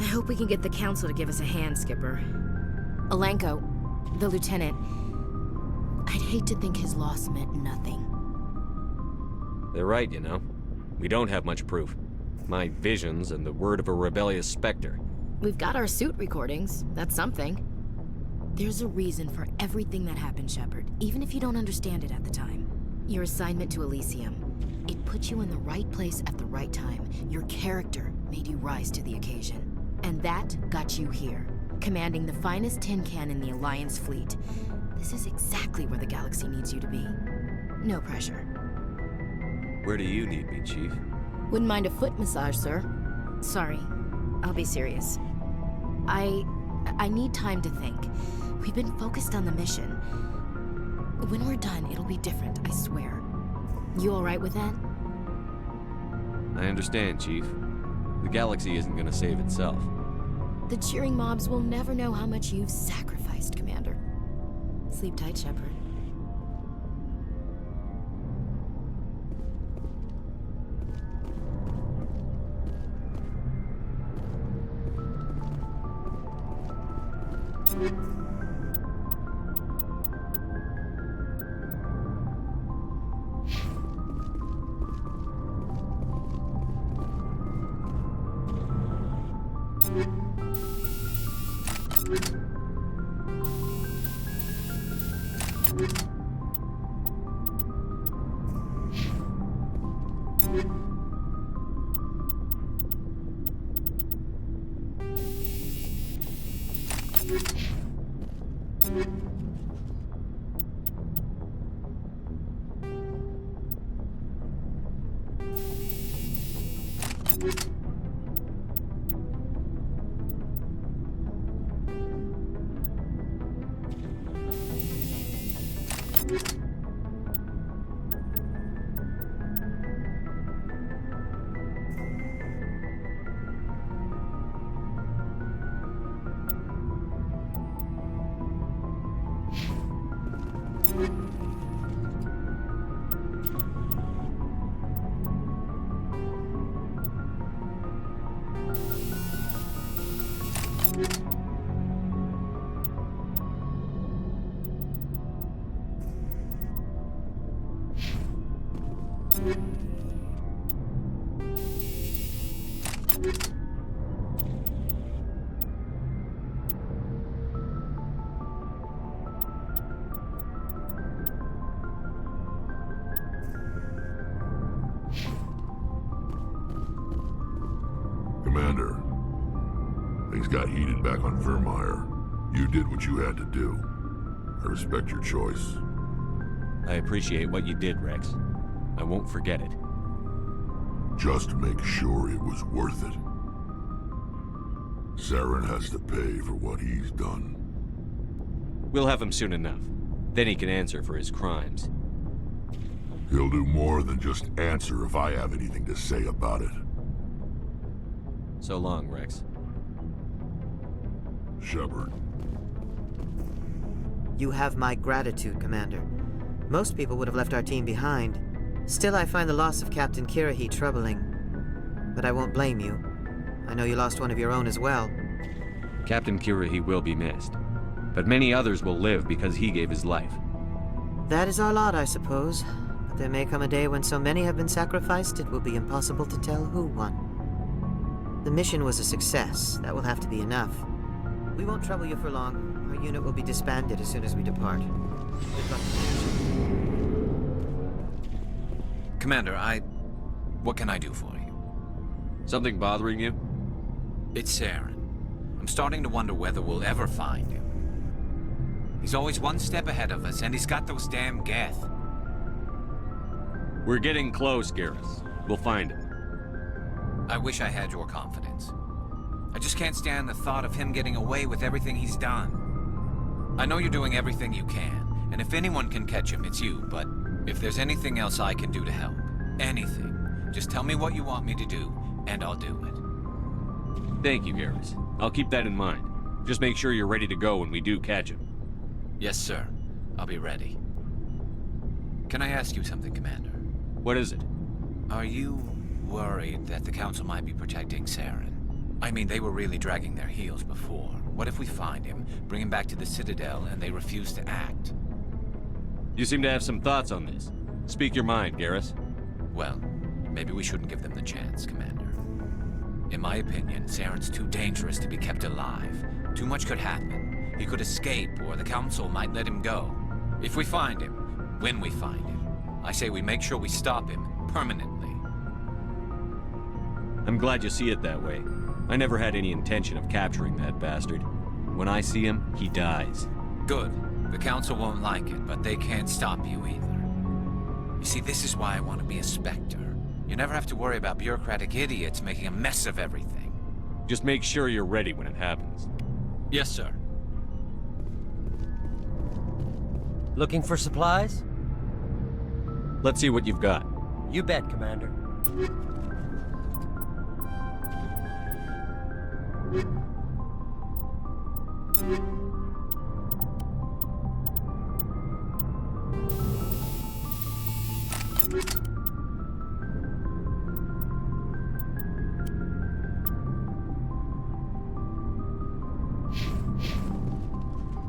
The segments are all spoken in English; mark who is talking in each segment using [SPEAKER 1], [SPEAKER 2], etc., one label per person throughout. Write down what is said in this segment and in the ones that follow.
[SPEAKER 1] I hope we can get the Council to give us a hand, Skipper. Alenko, the lieutenant, I'd hate to think his loss meant nothing.
[SPEAKER 2] They're right, you know. We don't have much proof. My visions and the word of a rebellious specter.
[SPEAKER 1] We've got our suit recordings. That's something. There's a reason for everything that happened, Shepard, even if you don't understand it at the time. Your assignment to Elysium, it put you in the right place at the right time. Your character made you rise to the occasion. And that got you here, commanding the finest tin can in the Alliance fleet. This is exactly where the galaxy needs you to be. No pressure.
[SPEAKER 2] Where do you need me, Chief?
[SPEAKER 1] Wouldn't mind a foot massage, sir. Sorry, I'll be serious. I need time to think. We've been focused on the mission. When we're done, it'll be different, I swear. You all right with that?
[SPEAKER 2] I understand, Chief. The galaxy isn't gonna save itself.
[SPEAKER 1] The cheering mobs will never know how much you've sacrificed, Commander. Sleep tight, Shepard.
[SPEAKER 3] Commander, things got heated back on Vermeer. You did what you had to do. I respect your choice.
[SPEAKER 2] I appreciate what you did, Rex. I won't forget it.
[SPEAKER 3] Just make sure it was worth it. Saren has to pay for what he's done.
[SPEAKER 2] We'll have him soon enough. Then he can answer for his crimes.
[SPEAKER 3] He'll do more than just answer if I have anything to say about it.
[SPEAKER 2] So long, Rex.
[SPEAKER 3] Shepard.
[SPEAKER 4] You have my gratitude, Commander. Most people would have left our team behind. Still, I find the loss of Captain Kirahi troubling. But I won't blame you. I know you lost one of your own as well.
[SPEAKER 2] Captain Kirahi will be missed. But many others will live because he gave his life.
[SPEAKER 4] That is our lot, I suppose. But there may come a day when so many have been sacrificed, it will be impossible to tell who won. The mission was a success. That will have to be enough. We won't trouble you for long. Our unit will be disbanded as soon as we depart. Good luck.
[SPEAKER 5] Commander, what can I do for you?
[SPEAKER 2] Something bothering you?
[SPEAKER 5] It's Saren. I'm starting to wonder whether we'll ever find him. He's always one step ahead of us, and he's got those damn Geth.
[SPEAKER 2] We're getting close, Garrus. We'll find him.
[SPEAKER 5] I wish I had your confidence. I just can't stand the thought of him getting away with everything he's done. I know you're doing everything you can, and if anyone can catch him, it's you, but if there's anything else I can do to help, anything, just tell me what you want me to do, and I'll do it.
[SPEAKER 2] Thank you, Garrus. I'll keep that in mind. Just make sure you're ready to go when we do catch him.
[SPEAKER 5] Yes, sir. I'll be ready. Can I ask you something, Commander?
[SPEAKER 2] What is it?
[SPEAKER 5] Are you worried that the Council might be protecting Saren? I mean, they were really dragging their heels before. What if we find him, bring him back to the Citadel, and they refuse to act?
[SPEAKER 2] You seem to have some thoughts on this. Speak your mind, Garrus.
[SPEAKER 5] Well, maybe we shouldn't give them the chance, Commander. In my opinion, Saren's too dangerous to be kept alive. Too much could happen. He could escape, or the Council might let him go. If we find him, when we find him, I say we make sure we stop him permanently.
[SPEAKER 2] I'm glad you see it that way. I never had any intention of capturing that bastard. When I see him, he dies.
[SPEAKER 5] Good. The Council won't like it, but they can't stop you either. You see, this is why I want to be a Spectre. You never have to worry about bureaucratic idiots making a mess of everything.
[SPEAKER 2] Just make sure you're ready when it happens.
[SPEAKER 5] Yes, sir.
[SPEAKER 6] Looking for supplies?
[SPEAKER 2] Let's see what you've got.
[SPEAKER 6] You bet, Commander.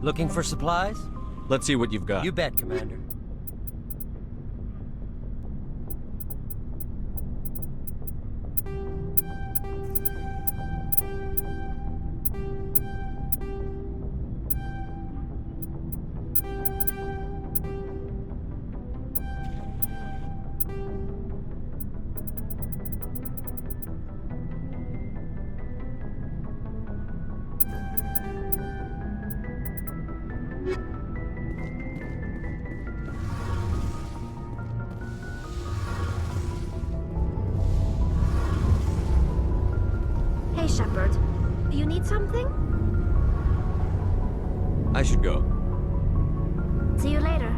[SPEAKER 6] Looking for supplies?
[SPEAKER 2] Let's see what you've got.
[SPEAKER 6] You bet, Commander.
[SPEAKER 7] Hey, Shepard. You need something?
[SPEAKER 2] I should go.
[SPEAKER 7] See you later.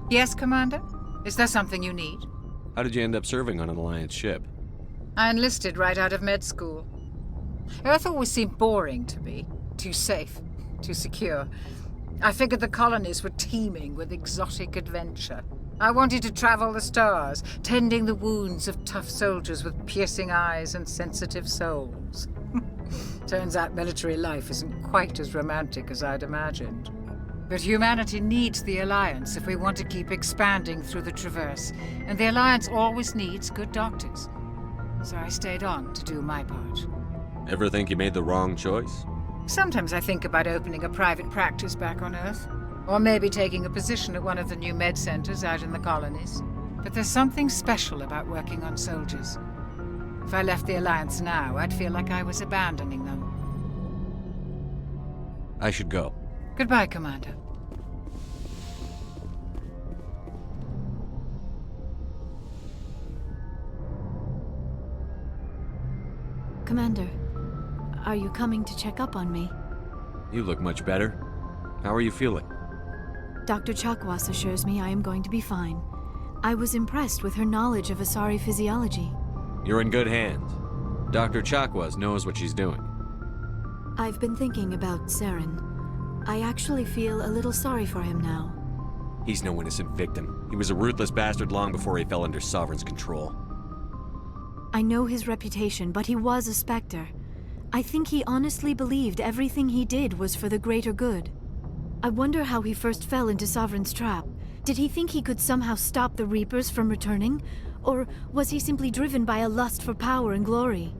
[SPEAKER 8] Yes, Commander? Is there something you need?
[SPEAKER 2] How did you end up serving on an Alliance ship?
[SPEAKER 8] I enlisted right out of med school. Earth always seemed boring to me. Too safe, too secure. I figured the colonies were teeming with exotic adventure. I wanted to travel the stars, tending the wounds of tough soldiers with piercing eyes and sensitive souls. Turns out military life isn't quite as romantic as I'd imagined. But humanity needs the Alliance if we want to keep expanding through the Traverse, and the Alliance always needs good doctors. So I stayed on to do my part.
[SPEAKER 2] Ever think you made the wrong choice?
[SPEAKER 8] Sometimes I think about opening a private practice back on Earth, or maybe taking a position at one of the new med centers out in the colonies. But there's something special about working on soldiers. If I left the Alliance now, I'd feel like I was abandoning them.
[SPEAKER 2] I should go.
[SPEAKER 8] Goodbye, Commander.
[SPEAKER 9] Commander, are you coming to check up on me?
[SPEAKER 2] You look much better. How are you feeling?
[SPEAKER 9] Dr. Chakwas assures me I am going to be fine. I was impressed with her knowledge of Asari physiology.
[SPEAKER 2] You're in good hands. Dr. Chakwas knows what she's doing.
[SPEAKER 9] I've been thinking about Saren. I actually feel a little sorry for him now.
[SPEAKER 2] He's no innocent victim. He was a ruthless bastard long before he fell under Sovereign's control.
[SPEAKER 9] I know his reputation, but he was a Spectre. I think he honestly believed everything he did was for the greater good. I wonder how he first fell into Sovereign's trap. Did he think he could somehow stop the Reapers from returning? Or was he simply driven by a lust for power and glory?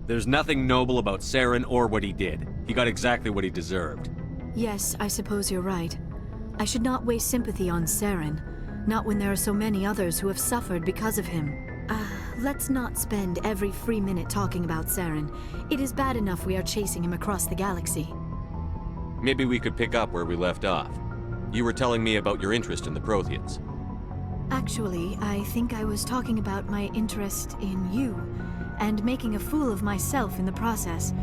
[SPEAKER 2] There's nothing noble about Saren or what he did. He got exactly what he deserved.
[SPEAKER 9] Yes, I suppose you're right. I should not waste sympathy on Saren. Not when there are so many others who have suffered because of him. let's not spend every free minute talking about Saren. It is bad enough we are chasing him across the galaxy.
[SPEAKER 2] Maybe we could pick up where we left off. You were telling me about your interest in the Protheans.
[SPEAKER 9] Actually, I think I was talking about my interest in you, and making a fool of myself in the process.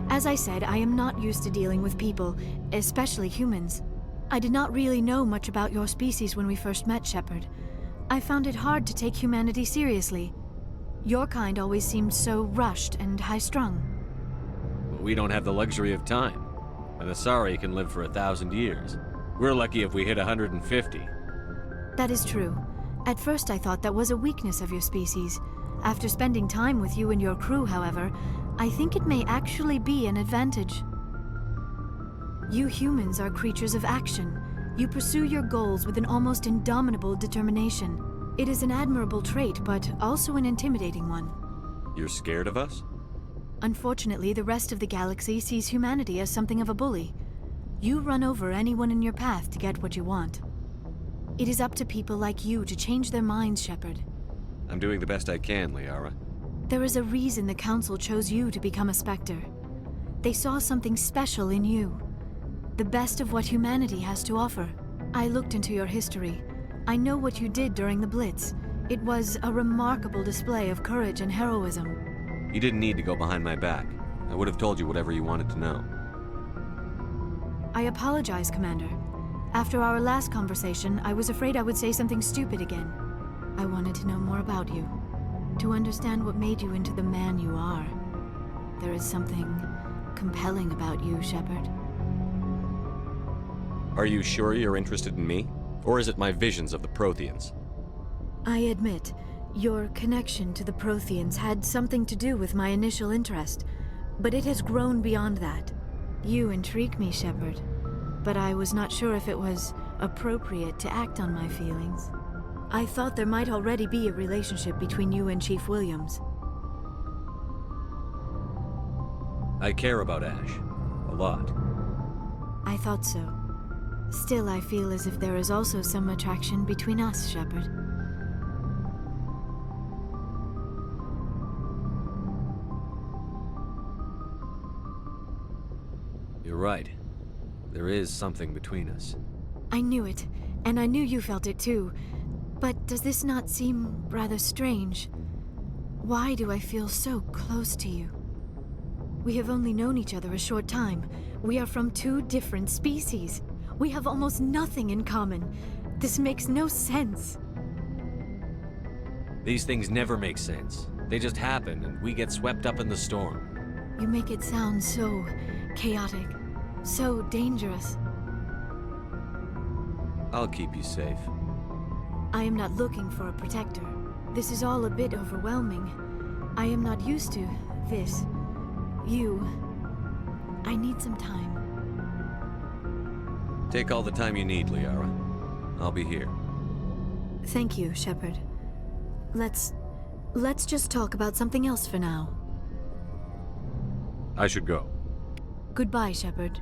[SPEAKER 9] As I said, I am not used to dealing with people, especially humans. I did not really know much about your species when we first met, Shepard. I found it hard to take humanity seriously. Your kind always seemed so rushed and high-strung.
[SPEAKER 2] We don't have the luxury of time. An Asari can live for 1,000 years. We're lucky if we hit 150.
[SPEAKER 9] That is true. At first I thought that was a weakness of your species. After spending time with you and your crew, however, I think it may actually be an advantage. You humans are creatures of action. You pursue your goals with an almost indomitable determination. It is an admirable trait, but also an intimidating one.
[SPEAKER 2] You're scared of us?
[SPEAKER 9] Unfortunately, the rest of the galaxy sees humanity as something of a bully. You run over anyone in your path to get what you want. It is up to people like you to change their minds, Shepard.
[SPEAKER 2] I'm doing the best I can, Liara.
[SPEAKER 9] There is a reason the Council chose you to become a Spectre. They saw something special in you. The best of what humanity has to offer. I looked into your history. I know what you did during the Blitz. It was a remarkable display of courage and heroism.
[SPEAKER 2] You didn't need to go behind my back. I would have told you whatever you wanted to know.
[SPEAKER 9] I apologize, Commander. After our last conversation, I was afraid I would say something stupid again. I wanted to know more about you. To understand what made you into the man you are. There is something compelling about you, Shepard.
[SPEAKER 2] Are you sure you're interested in me? Or is it my visions of the Protheans?
[SPEAKER 9] I admit, your connection to the Protheans had something to do with my initial interest, but it has grown beyond that. You intrigue me, Shepard, but I was not sure if it was appropriate to act on my feelings. I thought there might already be a relationship between you and Chief Williams.
[SPEAKER 2] I care about Ash. A lot.
[SPEAKER 9] I thought so. Still, I feel as if there is also some attraction between us, Shepard.
[SPEAKER 2] You're right. There is something between us.
[SPEAKER 9] I knew it, and I knew you felt it too. But does this not seem rather strange? Why do I feel so close to you? We have only known each other a short time. We are from two different species. We have almost nothing in common. This makes no sense.
[SPEAKER 2] These things never make sense. They just happen, and we get swept up in the storm.
[SPEAKER 9] You make it sound so chaotic, so dangerous.
[SPEAKER 2] I'll keep you safe.
[SPEAKER 9] I am not looking for a protector. This is all a bit overwhelming. I am not used to this. You. I need some time.
[SPEAKER 2] Take all the time you need, Liara. I'll be here.
[SPEAKER 9] Thank you, Shepard. Let's just talk about something else for now.
[SPEAKER 2] I should go.
[SPEAKER 9] Goodbye, Shepard.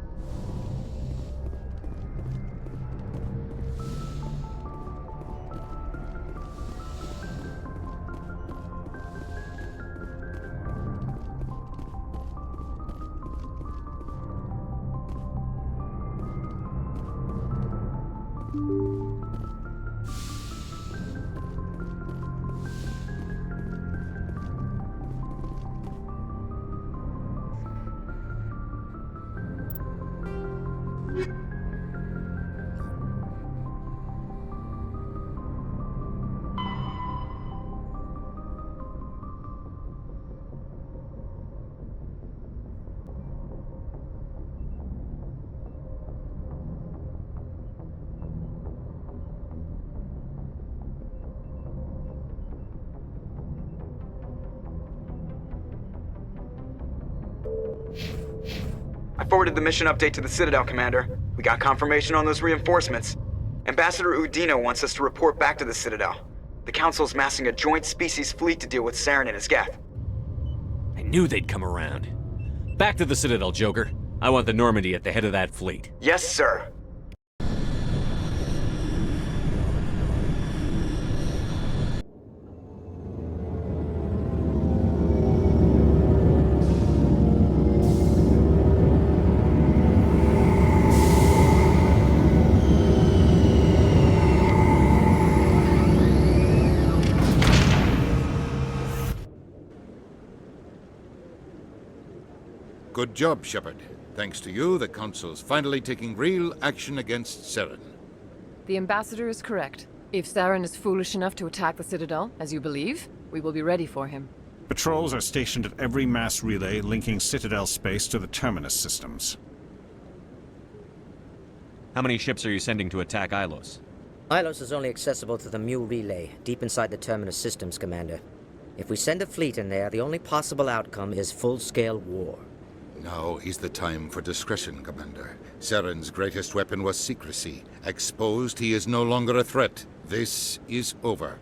[SPEAKER 10] I forwarded the mission update to the Citadel, Commander. We got confirmation on those reinforcements. Ambassador Udino wants us to report back to the Citadel. The Council's massing a joint species fleet to deal with Saren and his Geth.
[SPEAKER 2] I knew they'd come around. Back to the Citadel, Joker. I want the Normandy at the head of that fleet.
[SPEAKER 10] Yes, sir.
[SPEAKER 11] Good job, Shepard. Thanks to you, the Council's finally taking real action against Saren.
[SPEAKER 12] The Ambassador is correct. If Saren is foolish enough to attack the Citadel, as you believe, we will be ready for him.
[SPEAKER 13] Patrols are stationed at every mass relay linking Citadel space to the Terminus systems.
[SPEAKER 2] How many ships are you sending to attack Illos?
[SPEAKER 14] Illos is only accessible to the Mu relay, deep inside the Terminus systems, Commander. If we send a fleet in there, the only possible outcome is full-scale war.
[SPEAKER 11] Now is the time for discretion, Commander. Saren's greatest weapon was secrecy. Exposed, he is no longer a threat. This is over.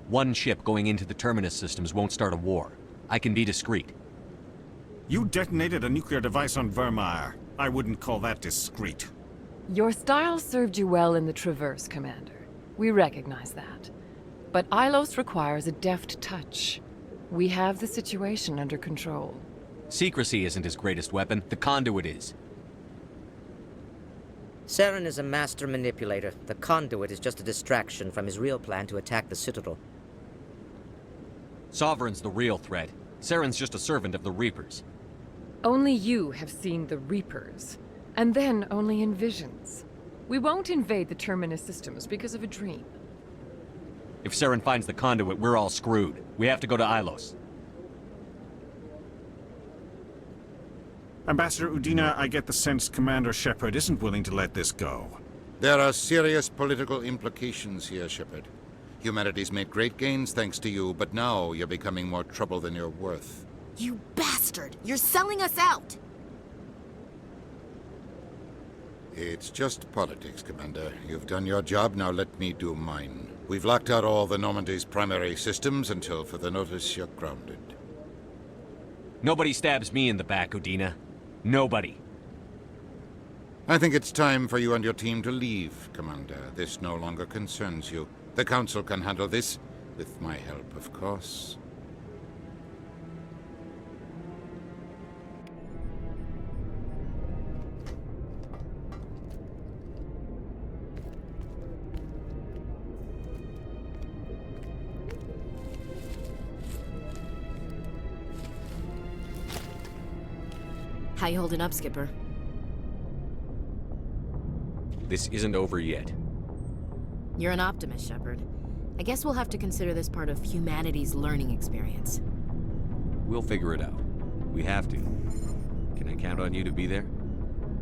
[SPEAKER 2] One ship going into the Terminus systems won't start a war. I can be discreet.
[SPEAKER 13] You detonated a nuclear device on Vermeer. I wouldn't call that discreet.
[SPEAKER 12] Your style served you well in the Traverse, Commander. We recognize that. But Illos requires a deft touch. We have the situation under control.
[SPEAKER 2] Secrecy isn't his greatest weapon. The conduit is.
[SPEAKER 14] Saren is a master manipulator. The conduit is just a distraction from his real plan to attack the Citadel.
[SPEAKER 2] Sovereign's the real threat. Saren's just a servant of the Reapers.
[SPEAKER 12] Only you have seen the Reapers. And then only in visions. We won't invade the Terminus systems because of a dream.
[SPEAKER 2] If Saren finds the conduit, we're all screwed. We have to go to Illos.
[SPEAKER 13] Ambassador Udina, I get the sense Commander Shepard isn't willing to let this go.
[SPEAKER 11] There are serious political implications here, Shepard. Humanity's made great gains thanks to you, but now you're becoming more trouble than you're worth.
[SPEAKER 1] You bastard! You're selling us out!
[SPEAKER 11] It's just politics, Commander. You've done your job, now let me do mine. We've locked out all the Normandy's primary systems until further notice you're grounded.
[SPEAKER 2] Nobody stabs me in the back, Udina. Nobody.
[SPEAKER 11] I think it's time for you and your team to leave, Commander. This no longer concerns you. The Council can handle this, with my help, of course.
[SPEAKER 1] How you holding up, Skipper?
[SPEAKER 2] This isn't over yet.
[SPEAKER 1] You're an optimist, Shepard. I guess we'll have to consider this part of humanity's learning experience.
[SPEAKER 2] We'll figure it out. We have to. Can I count on you to be there?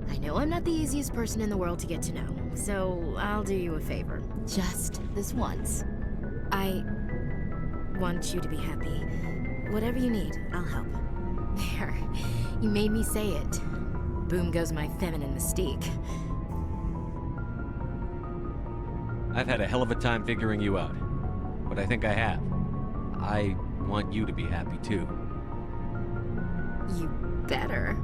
[SPEAKER 1] I know I'm not the easiest person in the world to get to know, so I'll do you a favor. Just this once. I want you to be happy. Whatever you need, I'll help. There. You made me say it. Boom goes my feminine mystique.
[SPEAKER 2] I've had a hell of a time figuring you out. But I think I have. I want you to be happy, too.
[SPEAKER 1] You better.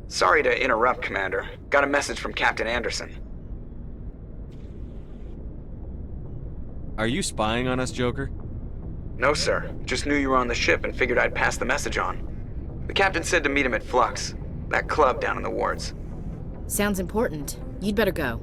[SPEAKER 10] Sorry to interrupt, Commander. Got a message from Captain Anderson.
[SPEAKER 2] Are you spying on us, Joker?
[SPEAKER 10] No, sir. Just knew you were on the ship and figured I'd pass the message on. The captain said to meet him at Flux, that club down in the wards.
[SPEAKER 1] Sounds important. You'd better go.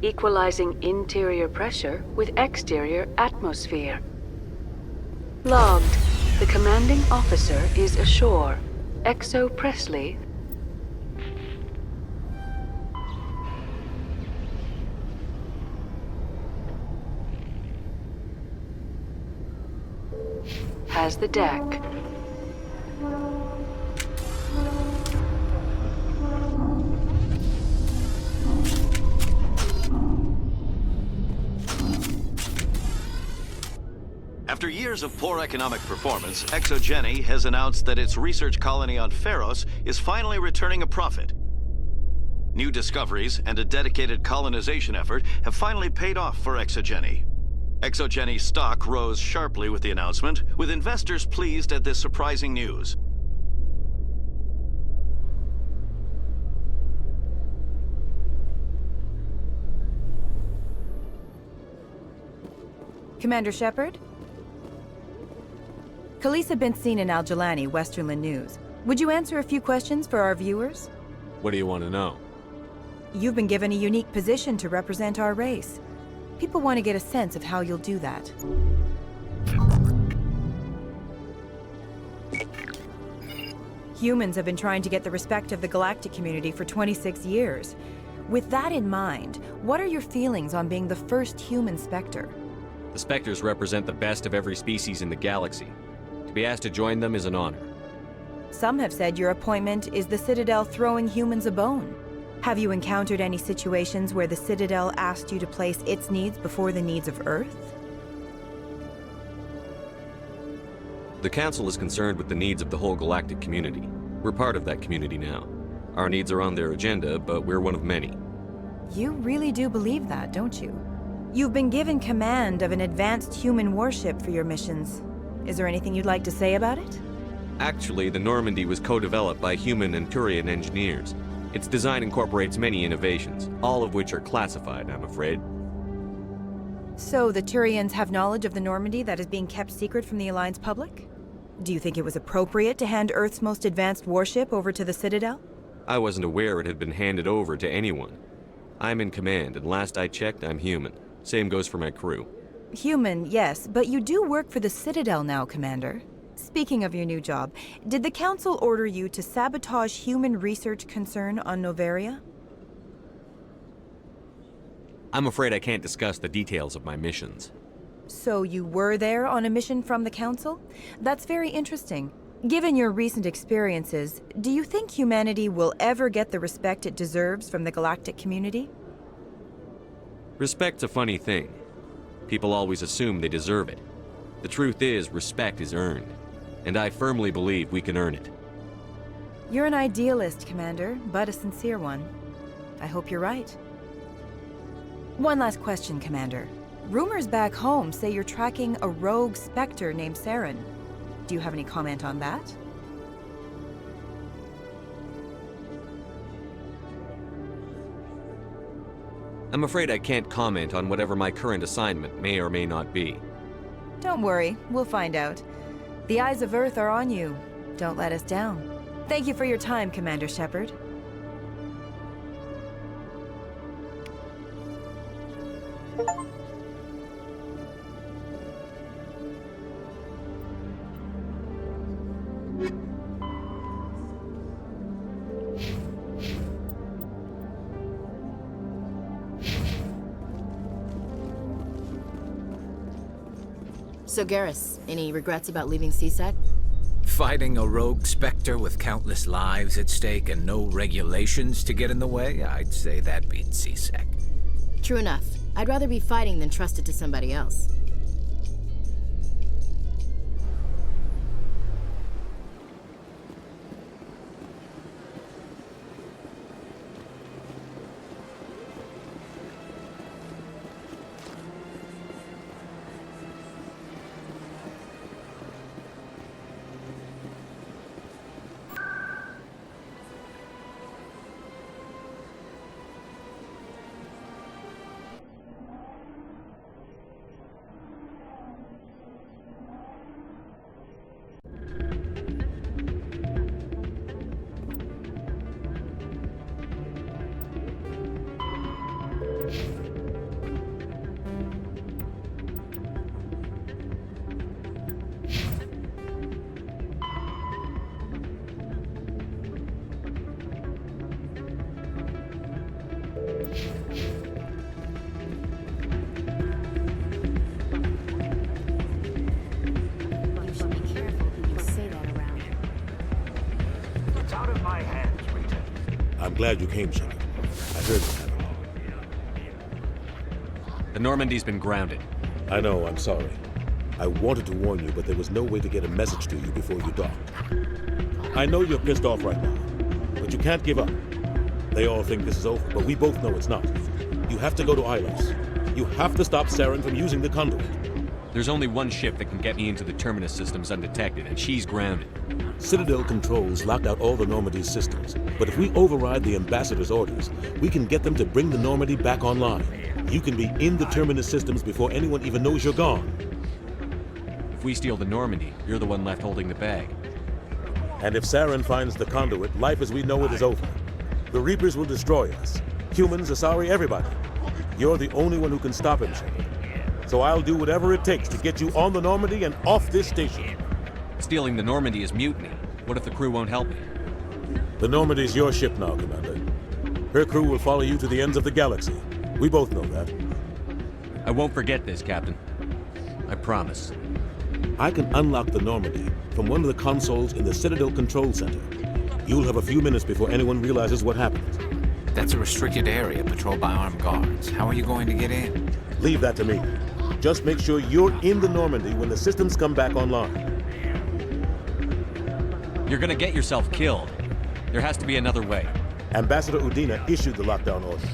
[SPEAKER 15] Equalizing interior pressure with exterior atmosphere. Logged. The commanding officer is ashore. Exo Presley. Has the deck.
[SPEAKER 16] After years of poor economic performance, ExoGeni has announced that its research colony on Pharos is finally returning a profit. New discoveries and a dedicated colonization effort have finally paid off for Exogeny. Exogeny stock rose sharply with the announcement, with investors pleased at this surprising news.
[SPEAKER 17] Commander Shepard? Khaleesa bint Sinan al-Jalani, Westerland News. Would you answer a few questions for our viewers?
[SPEAKER 2] What do you want to know?
[SPEAKER 17] You've been given a unique position to represent our race. People want to get a sense of how you'll do that. Humans have been trying to get the respect of the galactic community for 26 years. With that in mind, what are your feelings on being the first human Spectre?
[SPEAKER 2] The Spectres represent the best of every species in the galaxy. To be asked to join them is an honor.
[SPEAKER 17] Some have said your appointment is the Citadel throwing humans a bone. Have you encountered any situations where the Citadel asked you to place its needs before the needs of Earth?
[SPEAKER 2] The Council is concerned with the needs of the whole galactic community. We're part of that community now. Our needs are on their agenda, but we're one of many.
[SPEAKER 17] You really do believe that, don't you? You've been given command of an advanced human warship for your missions. Is there anything you'd like to say about it?
[SPEAKER 2] Actually, the Normandy was co-developed by human and Turian engineers. Its design incorporates many innovations, all of which are classified, I'm afraid.
[SPEAKER 17] So the Turians have knowledge of the Normandy that is being kept secret from the Alliance public? Do you think it was appropriate to hand Earth's most advanced warship over to the Citadel?
[SPEAKER 2] I wasn't aware it had been handed over to anyone. I'm in command, and last I checked, I'm human. Same goes for my crew.
[SPEAKER 17] Human, yes, but you do work for the Citadel now, Commander. Speaking of your new job, did the Council order you to sabotage human research concern on Noveria?
[SPEAKER 2] I'm afraid I can't discuss the details of my missions.
[SPEAKER 17] So you were there on a mission from the Council? That's very interesting. Given your recent experiences, do you think humanity will ever get the respect it deserves from the galactic community?
[SPEAKER 2] Respect's a funny thing. People always assume they deserve it. The truth is, respect is earned. And I firmly believe we can earn it.
[SPEAKER 17] You're an idealist, Commander, but a sincere one. I hope you're right. One last question, Commander. Rumors back home say you're tracking a rogue Spectre named Saren. Do you have any comment on that?
[SPEAKER 2] I'm afraid I can't comment on whatever my current assignment may or may not be.
[SPEAKER 17] Don't worry, we'll find out. The eyes of Earth are on you. Don't let us down. Thank you for your time, Commander Shepard.
[SPEAKER 1] So Garrus, any regrets about leaving CSEC?
[SPEAKER 5] Fighting a rogue Spectre with countless lives at stake and no regulations to get in the way? I'd say that beats CSEC.
[SPEAKER 1] True enough. I'd rather be fighting than trusted to somebody else.
[SPEAKER 18] I'm glad you came, Shepard. I heard what happened.
[SPEAKER 2] The Normandy's been grounded.
[SPEAKER 18] I know, I'm sorry. I wanted to warn you, but there was no way to get a message to you before you docked. I know you're pissed off right now, but you can't give up. They all think this is over, but we both know it's not. You have to go to Illos. You have to stop Saren from using the conduit.
[SPEAKER 2] There's only one ship that can get me into the Terminus systems undetected, and she's grounded.
[SPEAKER 18] Citadel controls locked out all the Normandy's systems, but if we override the Ambassador's orders, we can get them to bring the Normandy back online. You can be in the Terminus systems before anyone even knows you're gone.
[SPEAKER 2] If we steal the Normandy, you're the one left holding the bag.
[SPEAKER 18] And if Saren finds the conduit, life as we know it is over. The Reapers will destroy us. Humans, Asari, everybody. You're the only one who can stop him, Shepard. So I'll do whatever it takes to get you on the Normandy and off this station.
[SPEAKER 2] Stealing the Normandy is mutiny. What if the crew won't help me?
[SPEAKER 18] The Normandy's your ship now, Commander. Her crew will follow you to the ends of the galaxy. We both know that.
[SPEAKER 2] I won't forget this, Captain. I promise.
[SPEAKER 18] I can unlock the Normandy from one of the consoles in the Citadel Control Center. You'll have a few minutes before anyone realizes what happened.
[SPEAKER 5] That's a restricted area patrolled by armed guards. How are you going to get in?
[SPEAKER 18] Leave that to me. Just make sure you're in the Normandy when the systems come back online.
[SPEAKER 2] You're gonna get yourself killed. There has to be another way.
[SPEAKER 18] Ambassador Udina issued the lockdown order.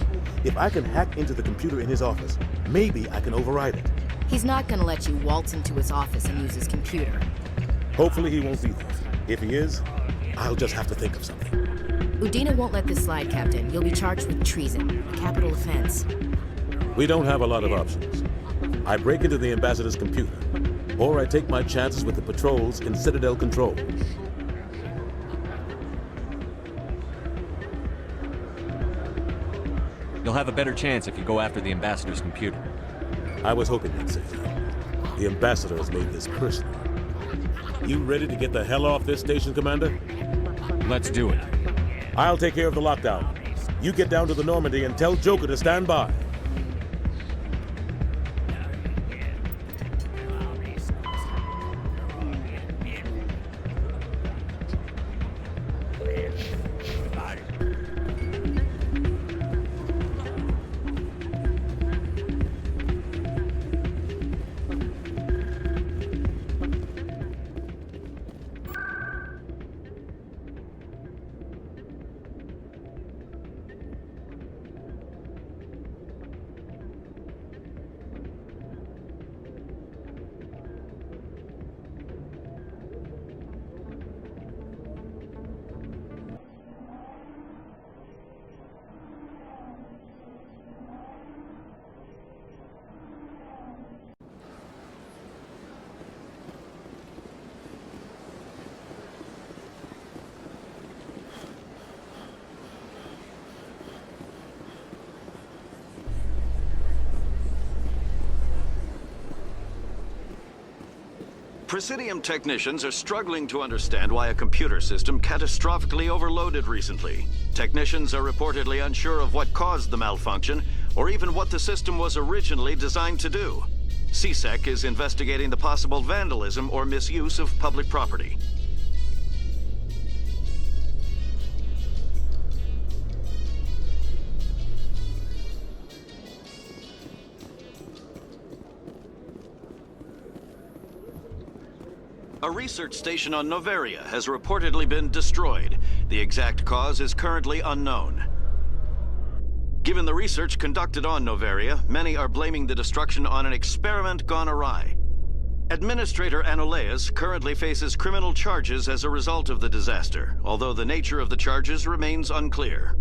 [SPEAKER 18] If I can hack into the computer in his office, maybe I can override it.
[SPEAKER 1] He's not gonna let you waltz into his office and use his computer.
[SPEAKER 18] Hopefully he won't be there. If he is, I'll just have to think of something.
[SPEAKER 1] Udina won't let this slide, Captain. You'll be charged with treason, a capital offense.
[SPEAKER 18] We don't have a lot of options. I break into the Ambassador's computer, or I take my chances with the patrols in Citadel Control.
[SPEAKER 2] You'll have a better chance if you go after the Ambassador's computer.
[SPEAKER 18] I was hoping you'd say that. The Ambassador has made this personal. You ready to get the hell off this station, Commander?
[SPEAKER 2] Let's do it.
[SPEAKER 18] I'll take care of the lockdown. You get down to the Normandy and tell Joker to stand by.
[SPEAKER 16] Presidium technicians are struggling to understand why a computer system catastrophically overloaded recently. Technicians are reportedly unsure of what caused the malfunction, or even what the system was originally designed to do. CSEC is investigating the possible vandalism or misuse of public property. A research station on Noveria has reportedly been destroyed. The exact cause is currently unknown. Given the research conducted on Noveria, many are blaming the destruction on an experiment gone awry. Administrator Anoleas currently faces criminal charges as a result of the disaster, although the nature of the charges remains unclear.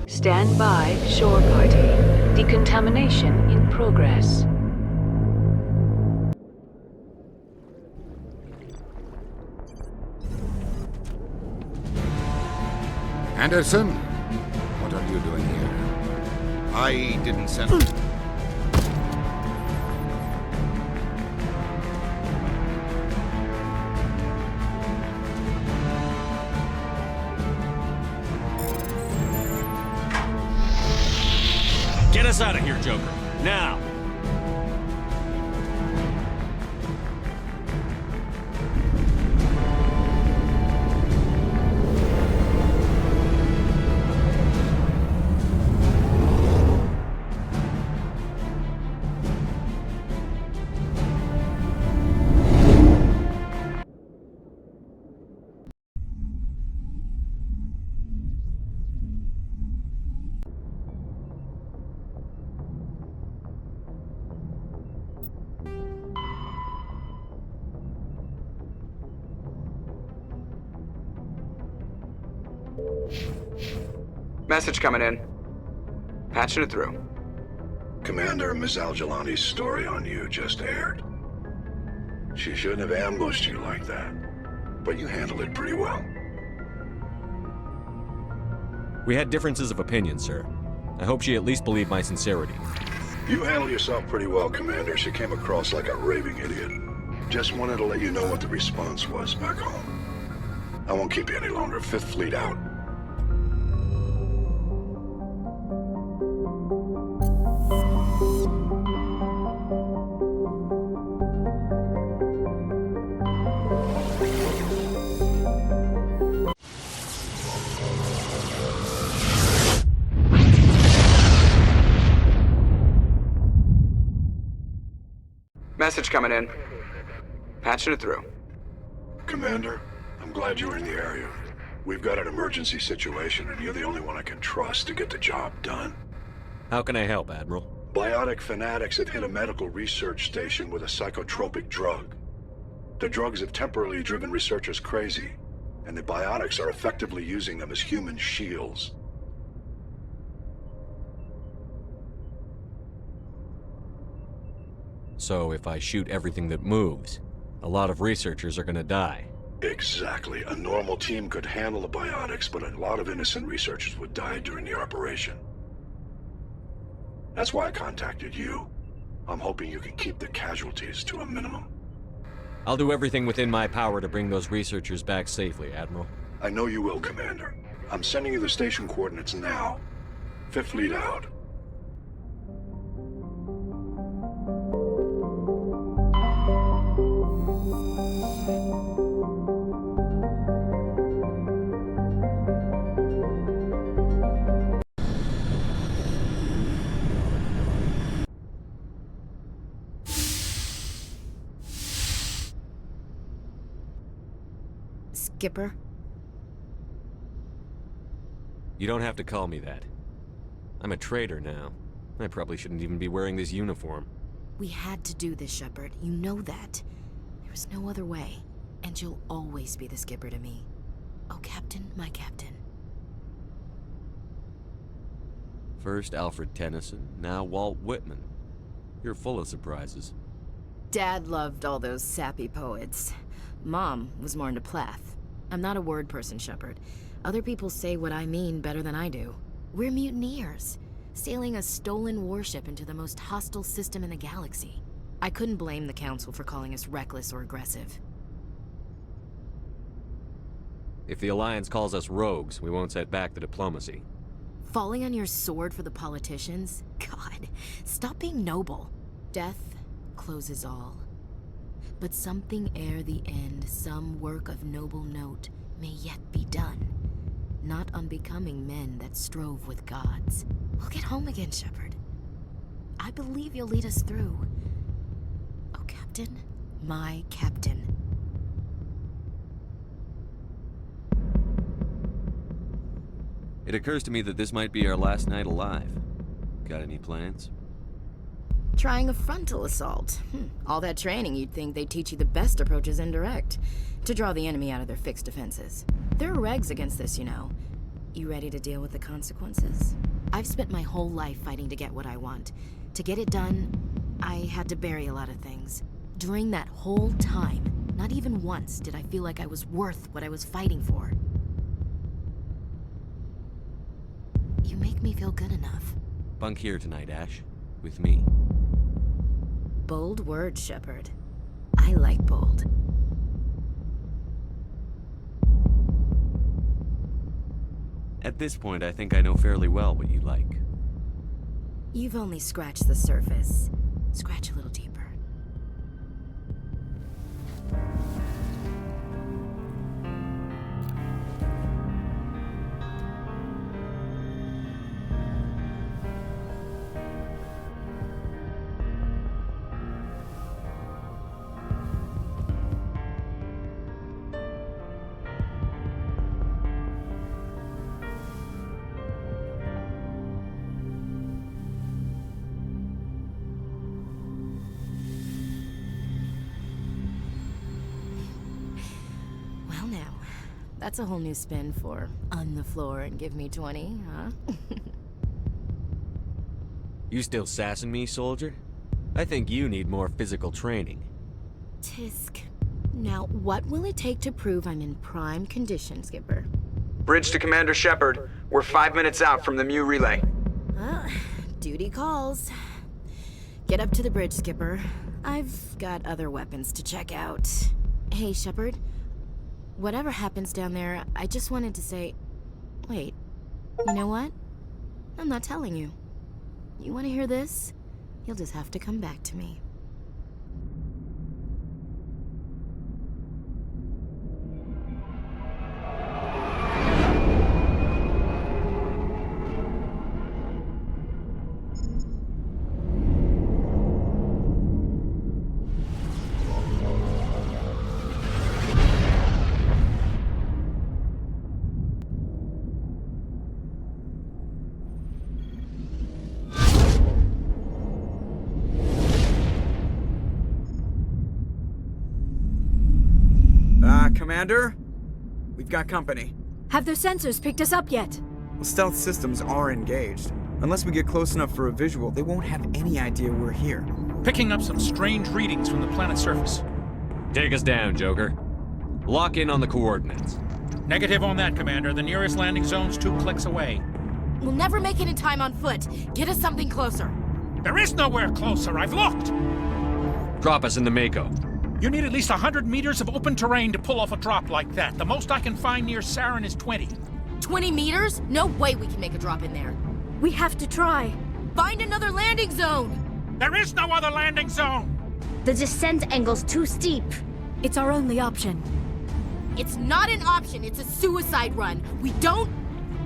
[SPEAKER 15] Stand by, shore party. Decontamination in progress.
[SPEAKER 11] Anderson? What are you doing here? I didn't send...
[SPEAKER 2] Get us out of here, Joker. Now!
[SPEAKER 10] Message coming in. Patching it through.
[SPEAKER 19] Commander, Miss Al-Jalani's story on you just aired. She shouldn't have ambushed you like that, but you handled it pretty well.
[SPEAKER 2] We had differences of opinion, sir. I hope she at least believed my sincerity.
[SPEAKER 19] You handled yourself pretty well, Commander. She came across like a raving idiot. Just wanted to let you know what the response was back home. I won't keep you any longer. Fifth Fleet out.
[SPEAKER 10] Message coming in. Patching it through.
[SPEAKER 19] Commander, I'm glad you were in the area. We've got an emergency situation, and you're the only one I can trust to get the job done.
[SPEAKER 2] How can I help, Admiral?
[SPEAKER 19] Biotic fanatics have hit a medical research station with a psychotropic drug. The drugs have temporarily driven researchers crazy, and the biotics are effectively using them as human shields.
[SPEAKER 2] So if I shoot everything that moves, a lot of researchers are gonna die.
[SPEAKER 19] Exactly. A normal team could handle the biotics, but a lot of innocent researchers would die during the operation. That's why I contacted you. I'm hoping you can keep the casualties to a minimum.
[SPEAKER 2] I'll do everything within my power to bring those researchers back safely, Admiral.
[SPEAKER 19] I know you will, Commander. I'm sending you the station coordinates now. Fifth Fleet out.
[SPEAKER 1] Skipper?
[SPEAKER 2] You don't have to call me that. I'm a traitor now. I probably shouldn't even be wearing this uniform.
[SPEAKER 1] We had to do this, Shepard. You know that. There was no other way. And you'll always be the skipper to me. Oh, Captain, my captain.
[SPEAKER 2] First Alfred Tennyson, now Walt Whitman. You're full of surprises.
[SPEAKER 1] Dad loved all those sappy poets. Mom was more into Plath. I'm not a word person, Shepard. Other people say what I mean better than I do. We're mutineers, sailing a stolen warship into the most hostile system in the galaxy. I couldn't blame the Council for calling us reckless or aggressive.
[SPEAKER 2] If the Alliance calls us rogues, we won't set back the diplomacy.
[SPEAKER 1] Falling on your sword for the politicians? God, stop being noble. Death closes all. But something ere the end, some work of noble note, may yet be done. Not unbecoming men that strove with gods. We'll get home again, Shepard. I believe you'll lead us through. Oh, Captain, my captain.
[SPEAKER 2] It occurs to me that this might be our last night alive. Got any plans?
[SPEAKER 1] Trying a frontal assault. All that training, you'd think they'd teach you the best approaches indirect, to draw the enemy out of their fixed defenses. There are regs against this, you know. You ready to deal with the consequences? I've spent my whole life fighting to get what I want. To get it done, I had to bury a lot of things. During that whole time, not even once did I feel like I was worth what I was fighting for. You make me feel good enough.
[SPEAKER 2] Bunk here tonight, Ash. With me.
[SPEAKER 1] Bold words, Shepard. I like bold.
[SPEAKER 2] At this point, I think I know fairly well what you like.
[SPEAKER 1] You've only scratched the surface. Scratch a little deeper. That's a whole new spin for on the floor and give me 20, huh?
[SPEAKER 2] You still sassing me, soldier? I think you need more physical training.
[SPEAKER 1] Tisk. Now, what will it take to prove I'm in prime condition, Skipper?
[SPEAKER 10] Bridge to Commander Shepard. We're 5 minutes out from the Mu relay.
[SPEAKER 1] Duty calls. Get up to the bridge, Skipper. I've got other weapons to check out. Hey, Shepard. Whatever happens down there, I just wanted to say... Wait. You know what? I'm not telling you. You want to hear this? You'll just have to come back to me.
[SPEAKER 10] Commander? We've got company.
[SPEAKER 9] Have their sensors picked us up yet?
[SPEAKER 10] Well, stealth systems are engaged. Unless we get close enough for a visual, they won't have any idea we're here.
[SPEAKER 20] Picking up some strange readings from the planet's surface.
[SPEAKER 2] Take us down, Joker. Lock in on the coordinates.
[SPEAKER 20] Negative on that, Commander. The nearest landing zone's 2 clicks away.
[SPEAKER 1] We'll never make it in time on foot. Get us something closer.
[SPEAKER 20] There is nowhere closer. I've looked.
[SPEAKER 2] Drop us in the Mako.
[SPEAKER 20] You need at least 100 meters of open terrain to pull off a drop like that. The most I can find near Saren is 20.
[SPEAKER 1] 20 meters? No way we can make a drop in there.
[SPEAKER 9] We have to try.
[SPEAKER 1] Find another landing zone!
[SPEAKER 20] There is no other landing zone!
[SPEAKER 7] The descent angle's too steep.
[SPEAKER 9] It's our only option.
[SPEAKER 1] It's not an option, it's a suicide run. We don't...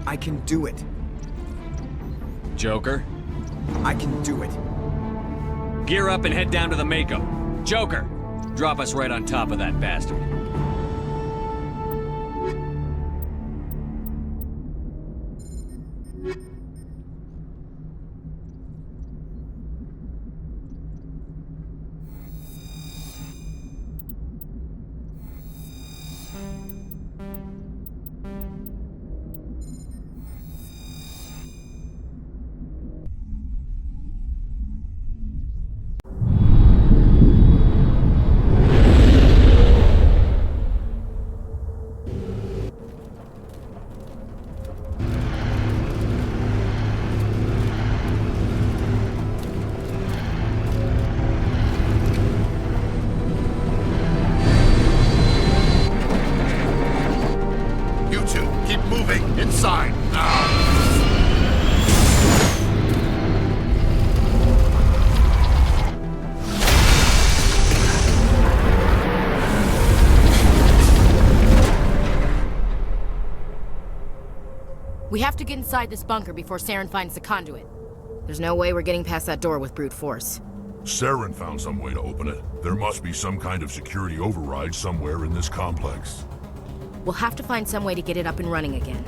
[SPEAKER 10] I can do it.
[SPEAKER 2] Joker?
[SPEAKER 10] I can do it.
[SPEAKER 2] Gear up and head down to the Mako. Joker! Drop us right on top of that bastard.
[SPEAKER 3] Inside, now!
[SPEAKER 1] We have to get inside this bunker before Saren finds the conduit. There's no way we're getting past that door with brute force.
[SPEAKER 3] Saren found some way to open it. There must be some kind of security override somewhere in this complex.
[SPEAKER 1] We'll have to find some way to get it up and running again.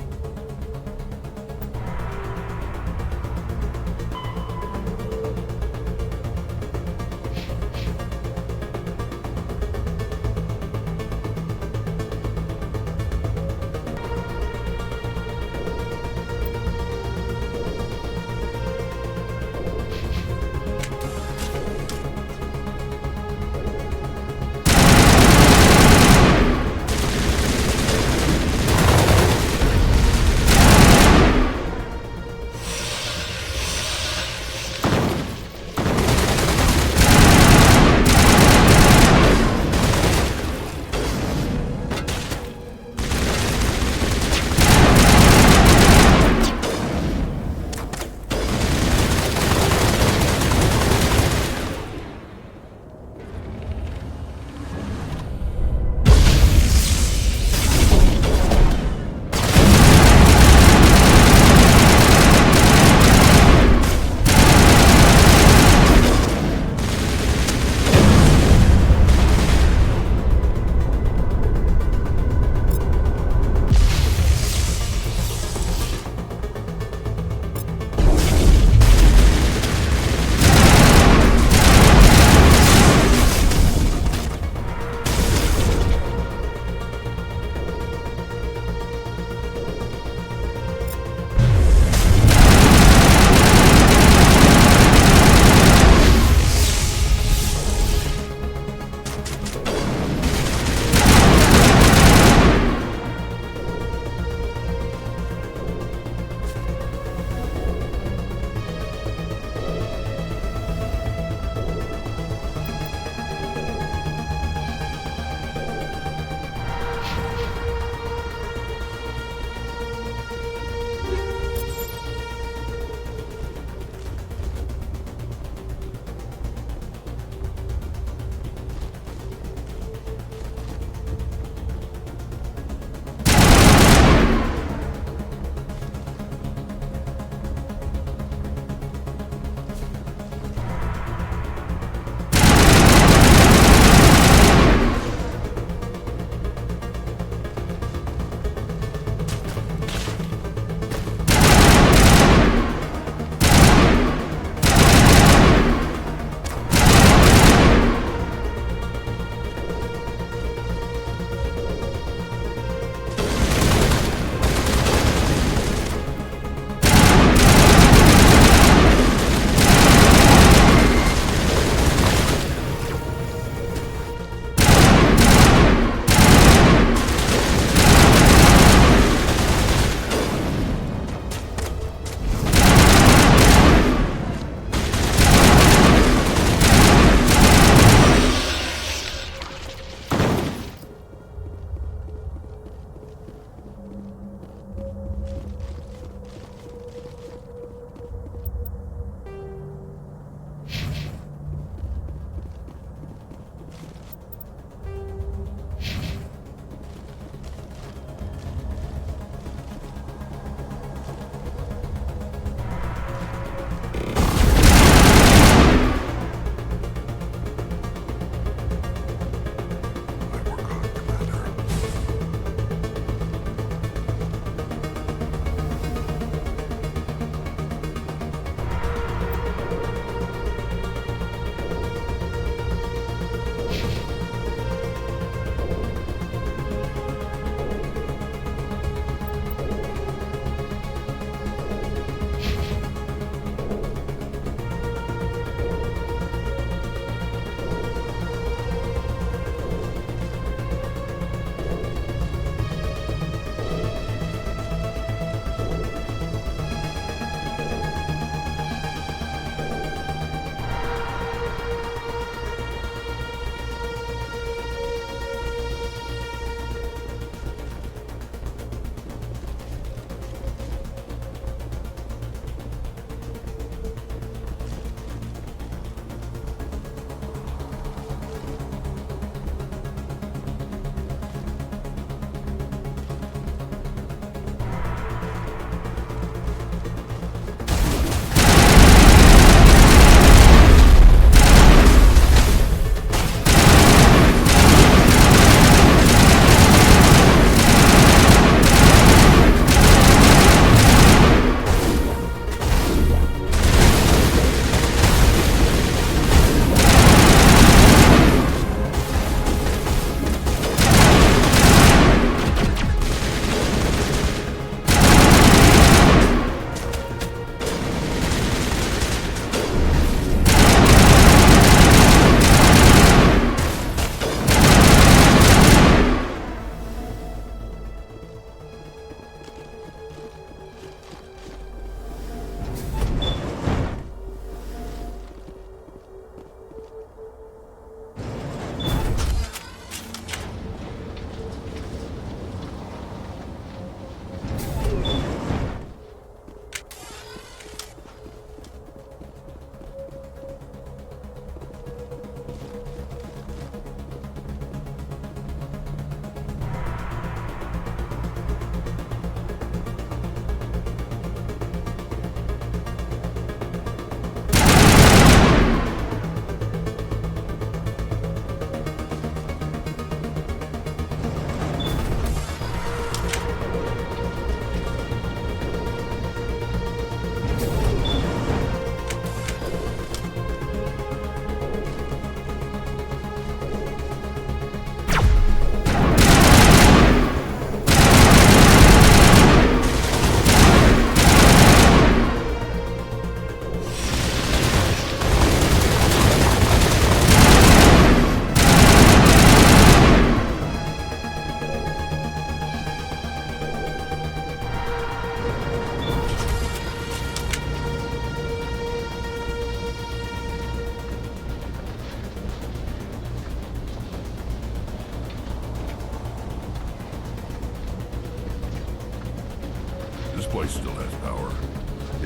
[SPEAKER 3] place still has power.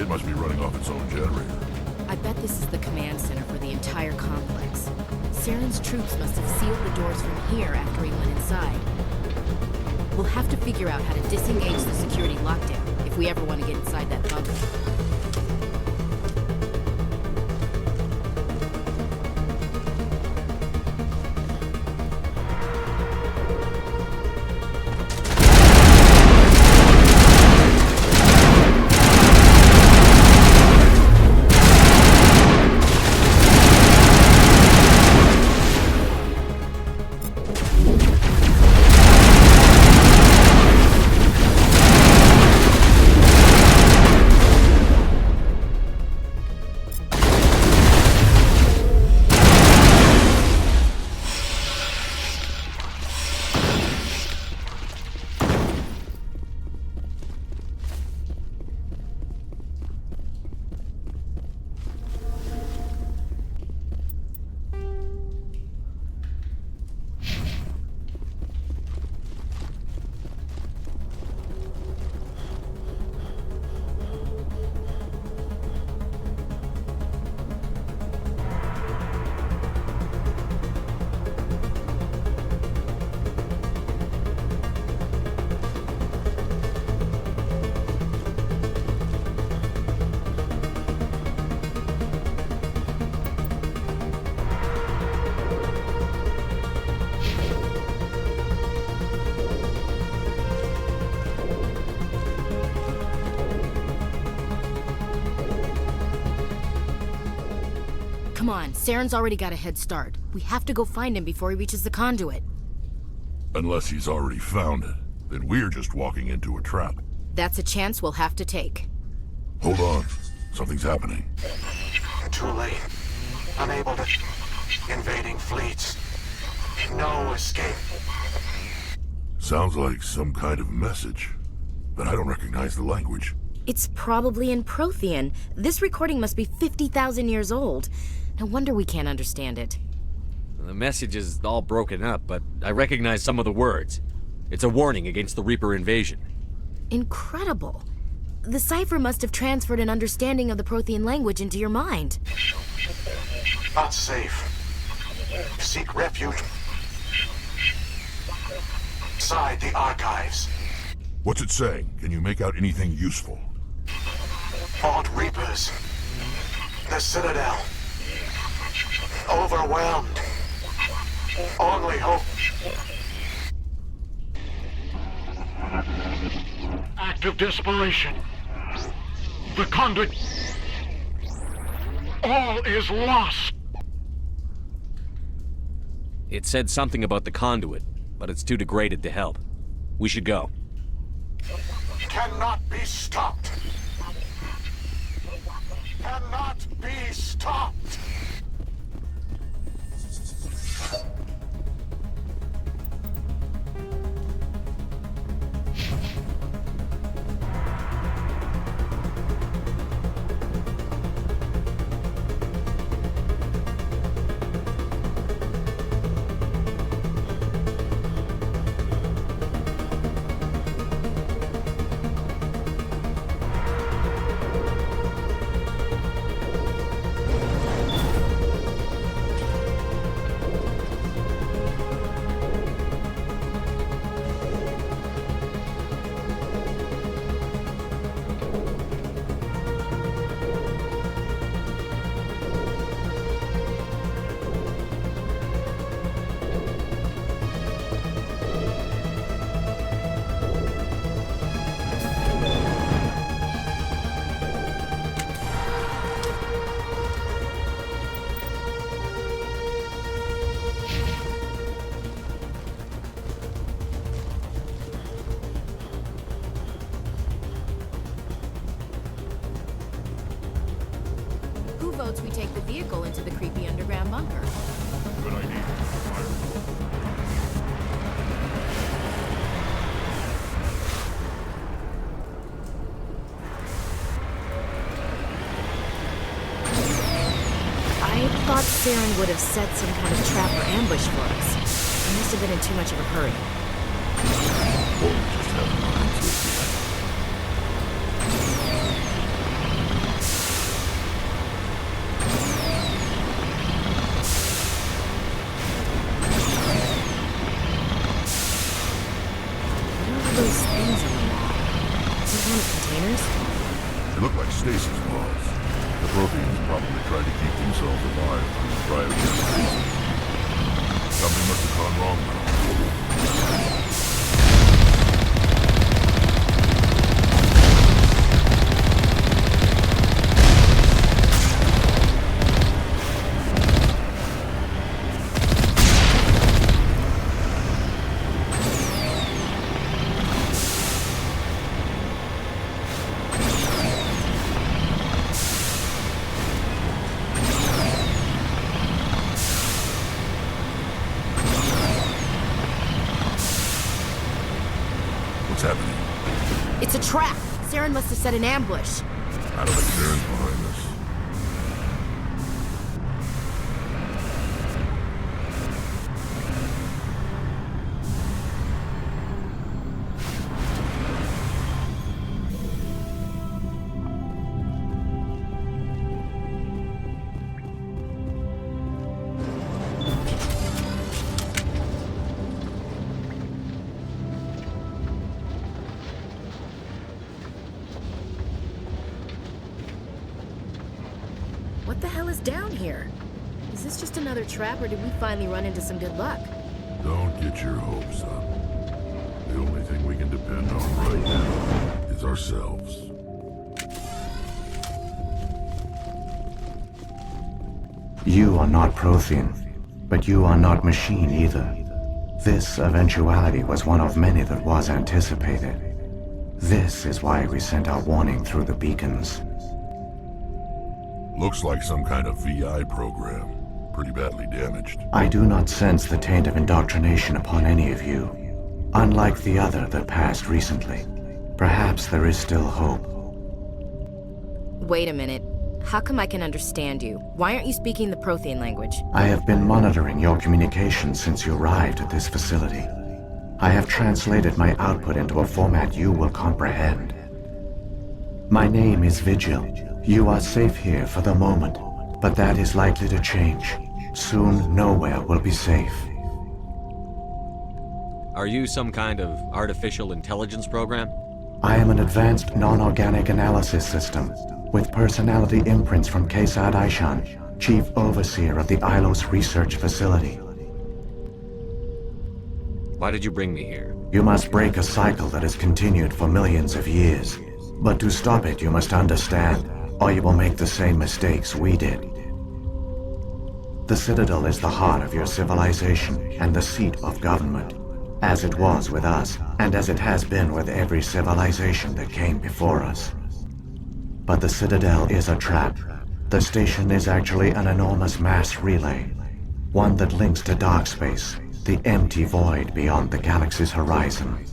[SPEAKER 3] It must be running off its own generator.
[SPEAKER 1] I bet this is the command center for the entire complex. Saren's troops must have sealed the doors from here after he went inside. We'll have to figure out how to disengage the security lockdown if we ever want to get inside that bunker. Come on, Saren's already got a head start. We have to go find him before he reaches the conduit.
[SPEAKER 3] Unless he's already found it, then we're just walking into a trap.
[SPEAKER 1] That's a chance we'll have to take.
[SPEAKER 3] Hold on. Something's happening.
[SPEAKER 21] Too late. Unable to... Invading fleets. No escape.
[SPEAKER 3] Sounds like some kind of message, but I don't recognize the language.
[SPEAKER 1] It's probably in Prothean. This recording must be 50,000 years old. No wonder we can't understand it.
[SPEAKER 2] The message is all broken up, but I recognize some of the words. It's a warning against the Reaper invasion.
[SPEAKER 1] Incredible. The cipher must have transferred an understanding of the Prothean language into your mind.
[SPEAKER 21] Not safe. Seek refuge. Inside the archives.
[SPEAKER 3] What's it saying? Can you make out anything useful?
[SPEAKER 21] Fought Reapers. The Citadel. Overwhelmed. Only hope.
[SPEAKER 22] Act of desperation. The conduit. All is lost.
[SPEAKER 2] It said something about the conduit, but it's too degraded to help. We should go.
[SPEAKER 21] Cannot be stopped. Cannot be stopped.
[SPEAKER 1] Votes we take the vehicle into the creepy underground bunker.
[SPEAKER 3] Good idea.
[SPEAKER 1] I thought Saren would have set some kind of trap or ambush for us. I must have been in too much of a hurry.
[SPEAKER 3] stasis pods. The Protheans probably tried to keep themselves alive through cryogenic stasis. Something must have gone wrong now. What's happening?
[SPEAKER 1] It's a trap. Saren must have set an ambush.
[SPEAKER 3] I don't think Saren's behind this.
[SPEAKER 1] What the hell is down here? Is this just another trap, or did we finally run into some good luck?
[SPEAKER 3] Don't get your hopes up. The only thing we can depend on right now is ourselves.
[SPEAKER 4] You are not Prothean, but you are not machine either. This eventuality was one of many that was anticipated. This is why we sent our warning through the beacons.
[SPEAKER 3] Looks like some kind of VI program. Pretty badly damaged.
[SPEAKER 4] I do not sense the taint of indoctrination upon any of you. Unlike the other that passed recently. Perhaps there is still hope.
[SPEAKER 1] Wait a minute. How come I can understand you? Why aren't you speaking the Prothean language?
[SPEAKER 4] I have been monitoring your communications since you arrived at this facility. I have translated my output into a format you will comprehend. My name is Vigil. You are safe here for the moment, but that is likely to change. Soon, nowhere will be safe.
[SPEAKER 2] Are you some kind of artificial intelligence program?
[SPEAKER 4] I am an advanced non-organic analysis system, with personality imprints from Kesad Aishan, Chief Overseer of the Illos Research Facility.
[SPEAKER 2] Why did you bring me here?
[SPEAKER 4] You must break a cycle that has continued for millions of years. But to stop it, you must understand, or you will make the same mistakes we did. The Citadel is the heart of your civilization and the seat of government, as it was with us, and as it has been with every civilization that came before us. But the Citadel is a trap. The station is actually an enormous mass relay, one that links to dark space, the empty void beyond the galaxy's horizon.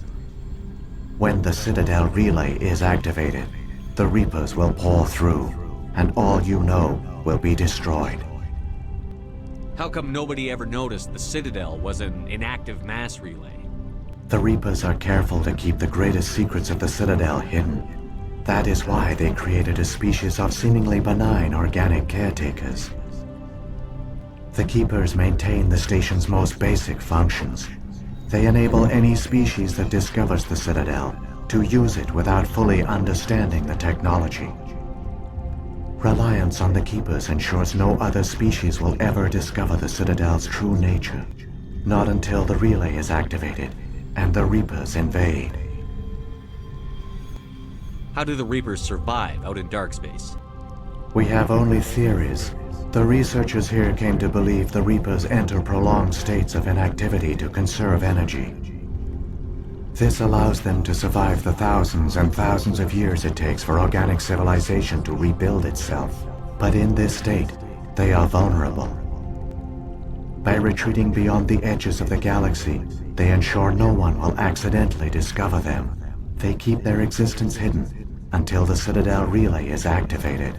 [SPEAKER 4] When the Citadel relay is activated, the Reapers will pour through, and all you know will be destroyed.
[SPEAKER 2] How come nobody ever noticed the Citadel was an inactive mass relay?
[SPEAKER 4] The Reapers are careful to keep the greatest secrets of the Citadel hidden. That is why they created a species of seemingly benign organic caretakers. The Keepers maintain the station's most basic functions. They enable any species that discovers the Citadel to use it without fully understanding the technology. Reliance on the Keepers ensures no other species will ever discover the Citadel's true nature. Not until the relay is activated and the Reapers invade.
[SPEAKER 2] How do the Reapers survive out in dark space?
[SPEAKER 4] We have only theories. The researchers here came to believe the Reapers enter prolonged states of inactivity to conserve energy. This allows them to survive the thousands and thousands of years it takes for organic civilization to rebuild itself. But in this state, they are vulnerable. By retreating beyond the edges of the galaxy, they ensure no one will accidentally discover them. They keep their existence hidden until the Citadel relay is activated.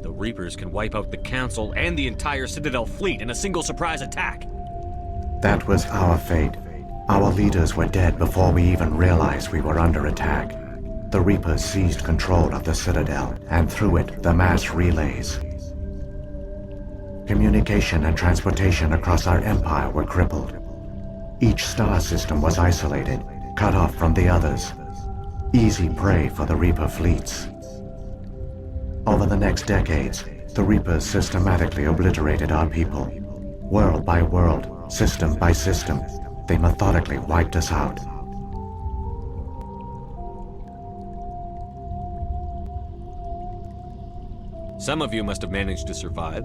[SPEAKER 2] The Reapers can wipe out the Council and the entire Citadel fleet in a single surprise attack.
[SPEAKER 4] That was our fate. Our leaders were dead before we even realized we were under attack. The Reapers seized control of the Citadel, and through it, the mass relays. Communication and transportation across our empire were crippled. Each star system was isolated, cut off from the others. Easy prey for the Reaper fleets. Over the next decades, the Reapers systematically obliterated our people. World by world, system by system, they methodically wiped us out.
[SPEAKER 2] Some of you must have managed to survive.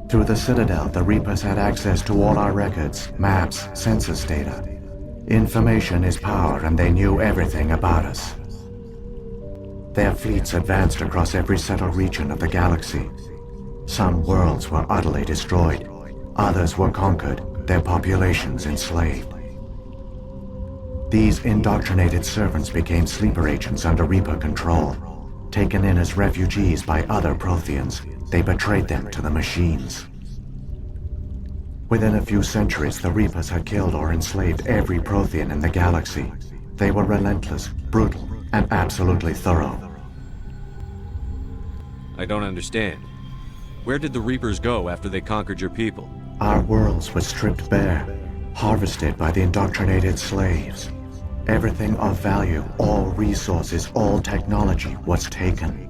[SPEAKER 4] Through the Citadel, the Reapers had access to all our records, maps, census data. Information is power, and they knew everything about us. Their fleets advanced across every settled region of the galaxy. Some worlds were utterly destroyed. Others were conquered, their populations enslaved. These indoctrinated servants became sleeper agents under Reaper control. Taken in as refugees by other Protheans, they betrayed them to the machines. Within a few centuries, the Reapers had killed or enslaved every Prothean in the galaxy. They were relentless, brutal, and absolutely thorough.
[SPEAKER 2] I don't understand. Where did the Reapers go after they conquered your people?
[SPEAKER 4] Our worlds were stripped bare, harvested by the indoctrinated slaves. Everything of value, all resources, all technology was taken.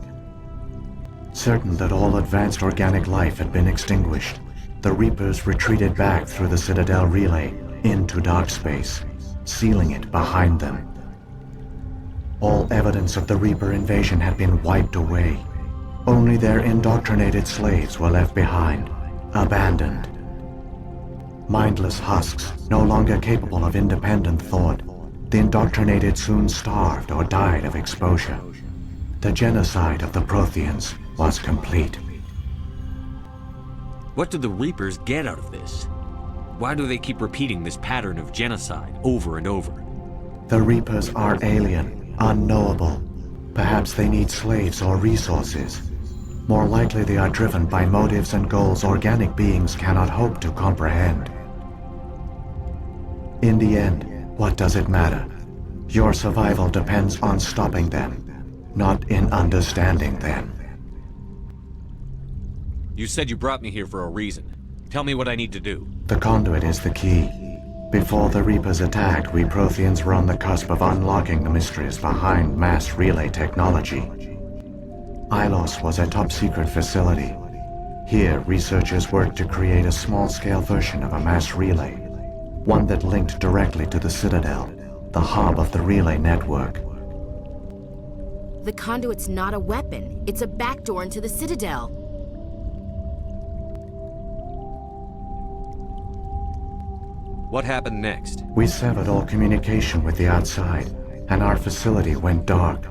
[SPEAKER 4] Certain that all advanced organic life had been extinguished, the Reapers retreated back through the Citadel relay into dark space, sealing it behind them. All evidence of the Reaper invasion had been wiped away. Only their indoctrinated slaves were left behind, abandoned. Mindless husks, no longer capable of independent thought, the indoctrinated soon starved or died of exposure. The genocide of the Protheans was complete.
[SPEAKER 2] What do the Reapers get out of this? Why do they keep repeating this pattern of genocide over and over?
[SPEAKER 4] The Reapers are alien, unknowable. Perhaps they need slaves or resources. More likely they are driven by motives and goals organic beings cannot hope to comprehend. In the end, what does it matter? Your survival depends on stopping them, not in understanding them.
[SPEAKER 2] You said you brought me here for a reason. Tell me what I need to do.
[SPEAKER 4] The conduit is the key. Before the Reapers attacked, we Protheans were on the cusp of unlocking the mysteries behind mass relay technology. Illos was a top-secret facility. Here, researchers worked to create a small-scale version of a mass relay, one that linked directly to the Citadel, the hub of the relay network.
[SPEAKER 1] The conduit's not a weapon. It's a backdoor into the Citadel.
[SPEAKER 2] What happened next?
[SPEAKER 4] We severed all communication with the outside, and our facility went dark.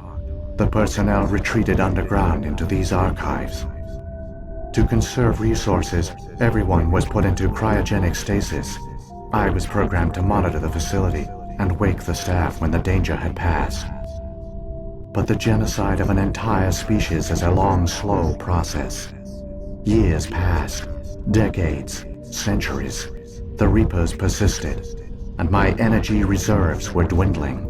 [SPEAKER 4] The personnel retreated underground into these archives. To conserve resources, everyone was put into cryogenic stasis. I was programmed to monitor the facility and wake the staff when the danger had passed. But the genocide of an entire species is a long, slow process. Years passed, decades, centuries. The Reapers persisted, and my energy reserves were dwindling.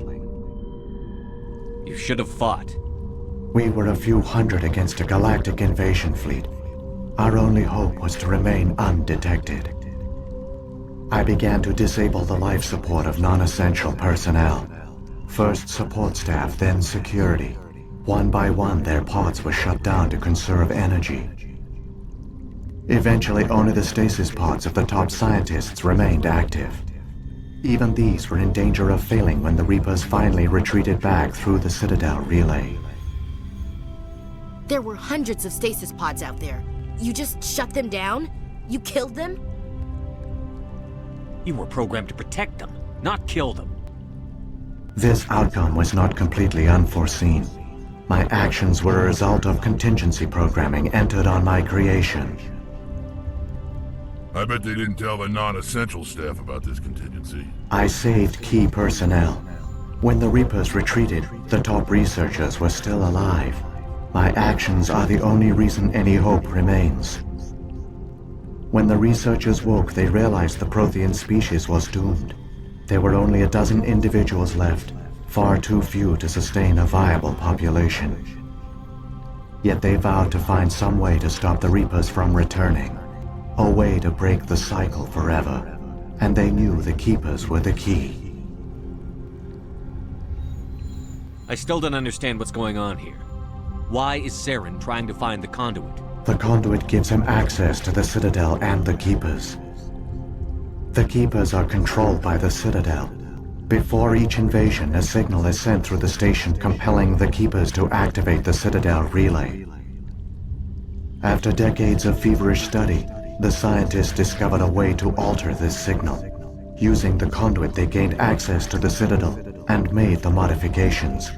[SPEAKER 2] You should have fought.
[SPEAKER 4] We were a few hundred against a galactic invasion fleet. Our only hope was to remain undetected. I began to disable the life support of non-essential personnel. First support staff, then security. One by one, their pods were shut down to conserve energy. Eventually, only the stasis pods of the top scientists remained active. Even these were in danger of failing when the Reapers finally retreated back through the Citadel relay.
[SPEAKER 1] There were hundreds of stasis pods out there. You just shut them down? You killed them?
[SPEAKER 2] You were programmed to protect them, not kill them.
[SPEAKER 4] This outcome was not completely unforeseen. My actions were a result of contingency programming entered on my creation.
[SPEAKER 3] I bet they didn't tell the non-essential staff about this contingency.
[SPEAKER 4] I saved key personnel. When the Reapers retreated, the top researchers were still alive. My actions are the only reason any hope remains. When the researchers woke, they realized the Prothean species was doomed. There were only a dozen individuals left, far too few to sustain a viable population. Yet they vowed to find some way to stop the Reapers from returning. A way to break the cycle forever. and they knew the Keepers were the key.
[SPEAKER 2] I still don't understand what's going on here. Why is Saren trying to find the conduit?
[SPEAKER 4] The conduit gives him access to the Citadel and the Keepers. The Keepers are controlled by the Citadel. Before each invasion, a signal is sent through the station compelling the Keepers to activate the Citadel relay. After decades of feverish study, the scientists discovered a way to alter this signal. Using the conduit, they gained access to the Citadel and made the modifications.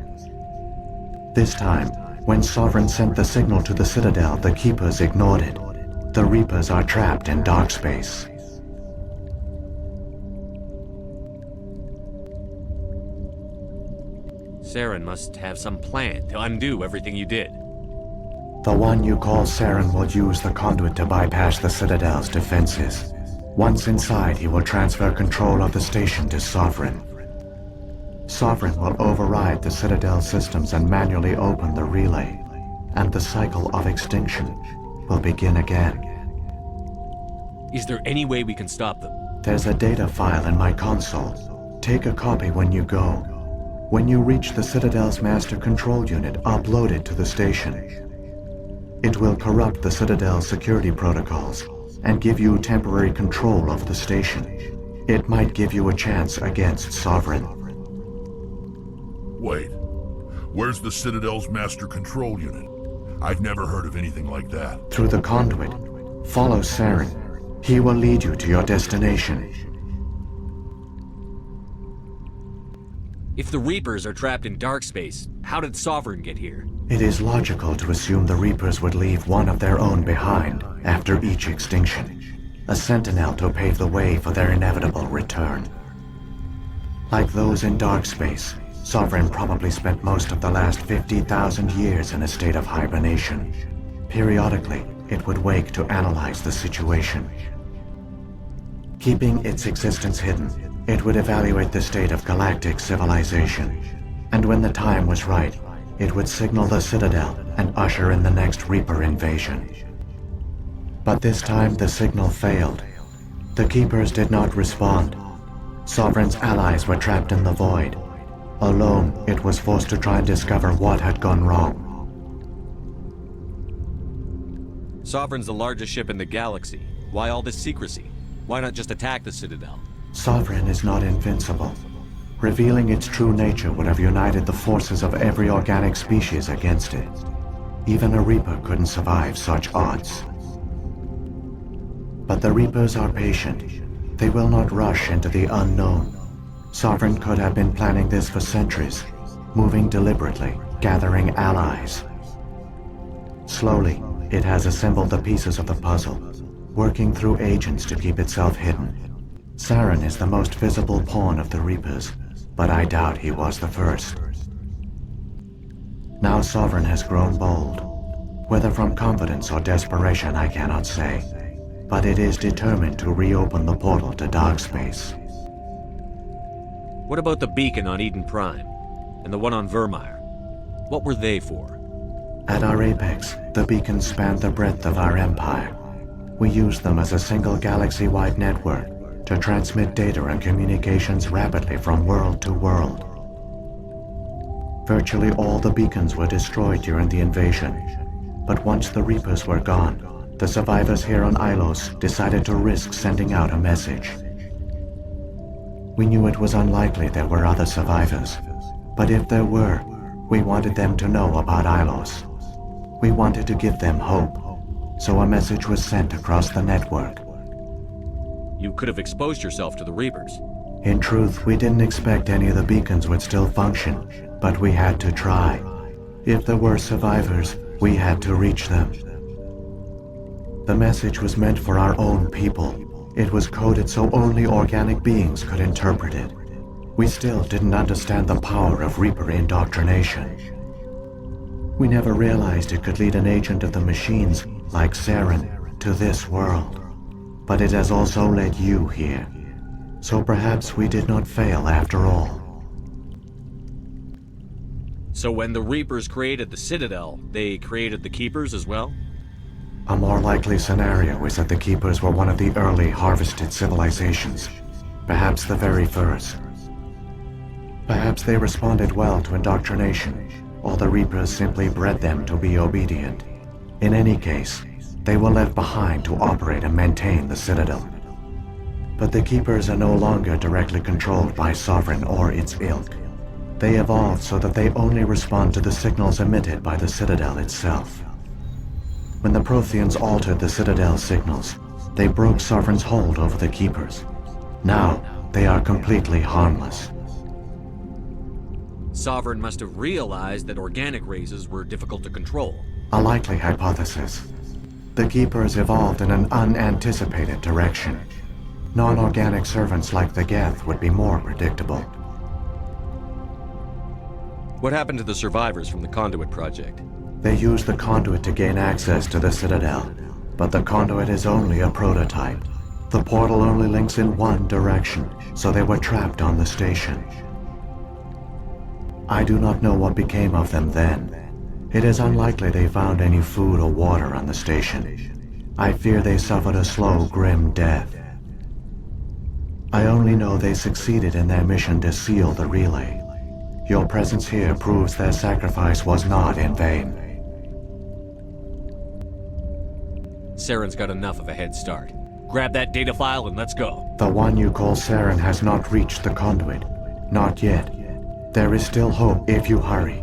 [SPEAKER 4] This time, when Sovereign sent the signal to the Citadel, the Keepers ignored it. The Reapers are trapped in dark space.
[SPEAKER 2] Saren must have some plan to undo everything you did.
[SPEAKER 4] The one you call Saren will use the conduit to bypass the Citadel's defenses. Once inside, he will transfer control of the station to Sovereign. Sovereign will override the Citadel systems and manually open the relay, and the cycle of extinction will begin again.
[SPEAKER 2] Is there any way we can stop them?
[SPEAKER 4] There's a data file in my console. Take a copy when you go. When you reach the Citadel's master control unit, upload it to the station. It will corrupt the Citadel's security protocols and give you temporary control of the station. It might give you a chance against Sovereign.
[SPEAKER 3] Wait, where's the Citadel's master control unit? I've never heard of anything like that.
[SPEAKER 4] Through the conduit, follow Saren. He will lead you to your destination.
[SPEAKER 2] If the Reapers are trapped in dark space, how did Sovereign get here?
[SPEAKER 4] It is logical to assume the Reapers would leave one of their own behind after each extinction. A sentinel to pave the way for their inevitable return. Like those in dark space, Sovereign probably spent most of the last 50,000 years in a state of hibernation. Periodically, it would wake to analyze the situation. Keeping its existence hidden, it would evaluate the state of galactic civilization. And when the time was right, it would signal the Citadel and usher in the next Reaper invasion. But this time the signal failed. The Keepers did not respond. Sovereign's allies were trapped in the void. Alone, it was forced to try and discover what had gone wrong.
[SPEAKER 2] Sovereign's the largest ship in the galaxy. Why all this secrecy? Why not just attack the Citadel?
[SPEAKER 4] Sovereign is not invincible. Revealing its true nature would have united the forces of every organic species against it. Even a Reaper couldn't survive such odds. But the Reapers are patient. They will not rush into the unknown. Sovereign could have been planning this for centuries, moving deliberately, gathering allies. Slowly, it has assembled the pieces of the puzzle, working through agents to keep itself hidden. Saren is the most visible pawn of the Reapers, but I doubt he was the first. Now Sovereign has grown bold. Whether from confidence or desperation, I cannot say. But it is determined to reopen the portal to dark space.
[SPEAKER 2] What about the beacon on Eden Prime? And the one on Vermeer? What were they for?
[SPEAKER 4] At our apex, the beacons spanned the breadth of our empire. We used them as a single galaxy-wide network to transmit data and communications rapidly from world to world. Virtually all the beacons were destroyed during the invasion, but once the Reapers were gone, the survivors here on Illos decided to risk sending out a message. We knew it was unlikely there were other survivors, but if there were, we wanted them to know about Illos. We wanted to give them hope, so a message was sent across the network.
[SPEAKER 2] You could have exposed yourself to the Reapers.
[SPEAKER 4] In truth, we didn't expect any of the beacons would still function, but we had to try. If there were survivors, we had to reach them. The message was meant for our own people. It was coded so only organic beings could interpret it. We still didn't understand the power of Reaper indoctrination. We never realized it could lead an agent of the machines, like Saren, to this world. But it has also led you here. So perhaps we did not fail after all.
[SPEAKER 2] So when the Reapers created the Citadel, they created the Keepers as well?
[SPEAKER 4] A more likely scenario is that the Keepers were one of the early harvested civilizations, Perhaps the very first. Perhaps they responded well to indoctrination, or the Reapers simply bred them to be obedient. In any case, they were left behind to operate and maintain the Citadel. But the Keepers are no longer directly controlled by Sovereign or its ilk. They evolved so that they only respond to the signals emitted by the Citadel itself. When the Protheans altered the Citadel's signals, they broke Sovereign's hold over the Keepers. Now, they are completely harmless.
[SPEAKER 2] Sovereign must have realized that organic races were difficult to control.
[SPEAKER 4] A likely hypothesis. The Keepers evolved in an unanticipated direction. Non-organic servants like the Geth would be more predictable.
[SPEAKER 2] What happened to the survivors from the Conduit project?
[SPEAKER 4] They used the conduit to gain access to the Citadel, but the conduit is only a prototype. The portal only links in one direction, so they were trapped on the station. I do not know what became of them then. It is unlikely they found any food or water on the station. I fear they suffered a slow, grim death. I only know they succeeded in their mission to seal the relay. Your presence here proves their sacrifice was not in vain.
[SPEAKER 2] Saren's got enough of a head start. Grab that data file and let's go.
[SPEAKER 4] The one you call Saren has not reached the conduit. Not yet. There is still hope if you hurry.